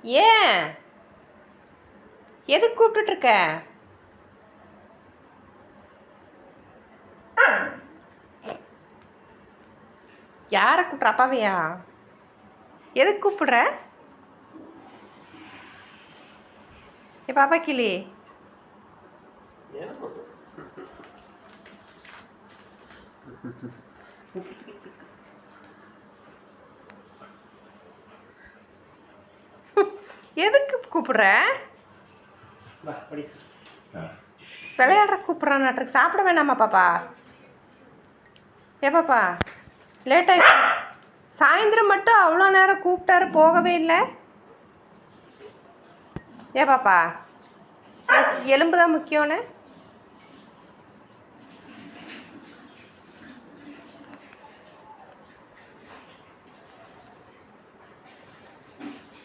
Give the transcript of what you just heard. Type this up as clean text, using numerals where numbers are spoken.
ஏன் எதுக்கு கூப்பிட்டுட்ருக்க? யாரை கூப்பிட்ற? அப்பாவையா? எதுக்கு கூப்பிடுற? என் பாப்பா கிளி எதுக்கு கூப்பிடுற? விளையாடுற கூப்பிட்றான்னாட்டுருக்கு. சாப்பிட வேணாமா பாப்பா? ஏ பாப்பா, லேட் ஆகிடுச்சு. சாயந்தரம் மட்டும் அவ்வளோ நேரம் கூப்பிட்டாரு, போகவே இல்லை. ஏ பாப்பா, எலும்பு தான் முக்கியம்னு